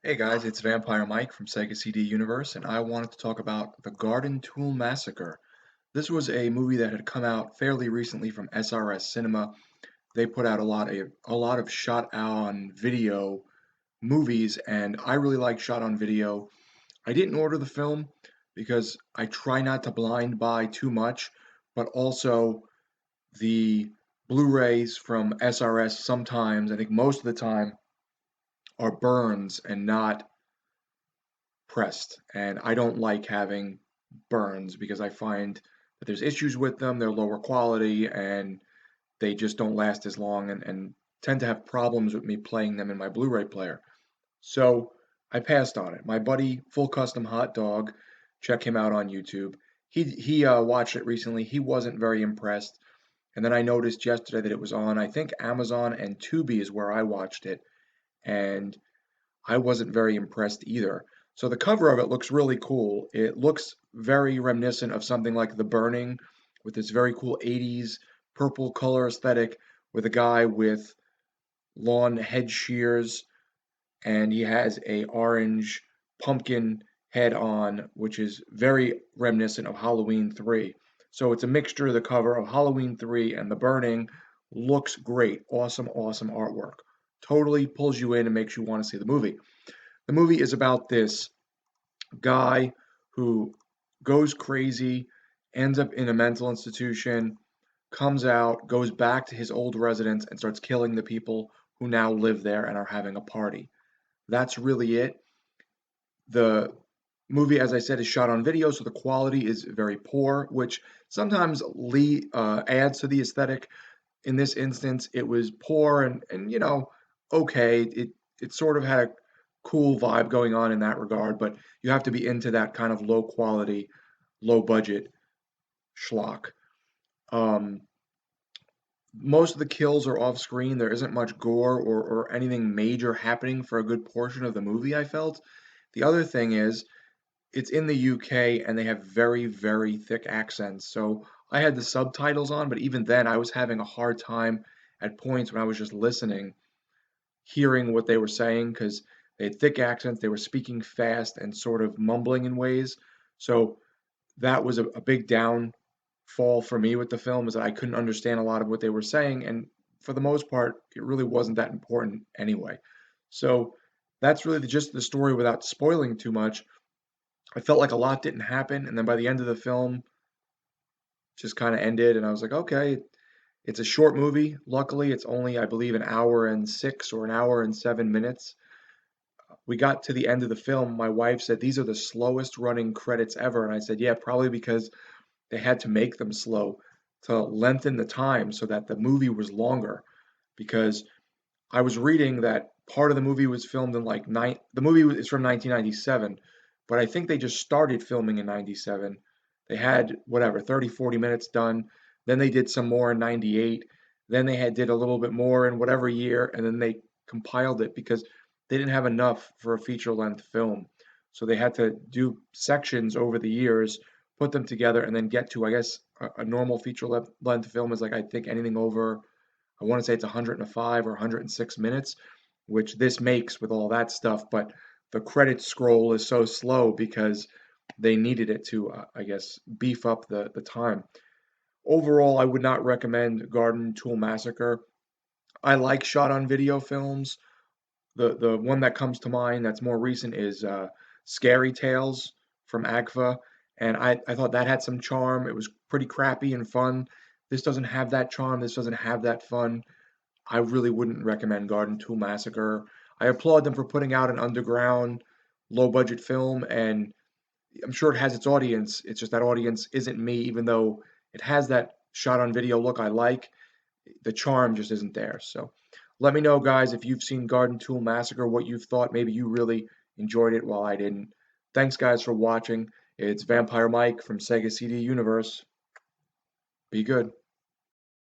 Hey guys, it's Vampire Mike from Sega CD Universe, and I wanted to talk about The Garden Tool Massacre. This was a movie that had come out fairly recently from SRS Cinema. They put out a lot of shot on video movies, and I really like shot on video. I didn't order the film because I try not to blind buy too much, but also the Blu-rays from SRS sometimes, I think most of the time, are burns and not pressed, and I don't like having burns because I find that there's issues with them, they're lower quality, and they just don't last as long and tend to have problems with me playing them in my Blu-ray player. So I passed on it. My buddy, Full Custom Hot Dog, check him out on YouTube. He watched it recently. He wasn't very impressed. And then I noticed yesterday that it was on, I think Amazon and Tubi is where I watched it, and I wasn't very impressed either. So the cover of it looks really cool. It looks very reminiscent of something like The Burning with this very cool 80s purple color aesthetic with a guy with lawn head shears and he has a orange pumpkin head on, which is very reminiscent of Halloween 3. So it's a mixture of the cover of Halloween 3 and The Burning. Looks great. Awesome, awesome artwork. Totally pulls you in and makes you want to see the movie. The movie is about this guy who goes crazy, ends up in a mental institution, comes out, goes back to his old residence, and starts killing the people who now live there and are having a party. That's really it. The movie, as I said, is shot on video, so the quality is very poor, which sometimes adds to the aesthetic. In this instance, it was poor and okay. It sort of had a cool vibe going on in that regard, but you have to be into that kind of low quality, low budget schlock. Um, Most of the kills are off screen. There isn't much gore or anything major happening for a good portion of the movie, I felt. The other thing is, it's in the UK and they have very, very thick accents. So I had the subtitles on, but even then, I was having a hard time at points when I was just listening, hearing what they were saying because they had thick accents. They were speaking fast and sort of mumbling in ways. So that was a big downfall for me with the film is that I couldn't understand a lot of what they were saying, and for the most part, it really wasn't that important anyway. So that's really the gist of the story without spoiling too much. I felt like a lot didn't happen, and then by the end of the film, just kind of ended, and I was like, okay, it's a short movie. Luckily, it's only, I believe, an hour and 6 or an hour and 7 minutes. We got to the end of the film. My wife said, these are the slowest running credits ever. And I said, yeah, probably because they had to make them slow to lengthen the time so that the movie was longer. Because I was reading that part of the movie was filmed in like the movie is from 1997, but I think they just started filming in 97. They had whatever 30, 40 minutes done. Then they did some more in 98. Then they had did a little bit more in whatever year, and then they compiled it because they didn't have enough for a feature length film. So they had to do sections over the years, put them together, and then get to, I guess, a normal feature length film is like, I think anything over, I want to say it's 105 or 106 minutes, which this makes with all that stuff. But the credit scroll is so slow because they needed it to, I guess, beef up the time. Overall, I would not recommend Garden Tool Massacre. I like shot on video films. The one that comes to mind that's more recent is Scary Tales from AGFA, and I thought that had some charm. It was pretty crappy and fun. This doesn't have that charm. This doesn't have that fun. I really wouldn't recommend Garden Tool Massacre. I applaud them for putting out an underground, low budget film, and I'm sure it has its audience. It's just that audience isn't me, even though it has that shot on video look I like. The charm just isn't there. So let me know, guys, if you've seen Garden Tool Massacre, what you've thought. Maybe you really enjoyed it while I didn't. Thanks, guys, for watching. It's Vampire Mike from Sega CD Universe. Be good.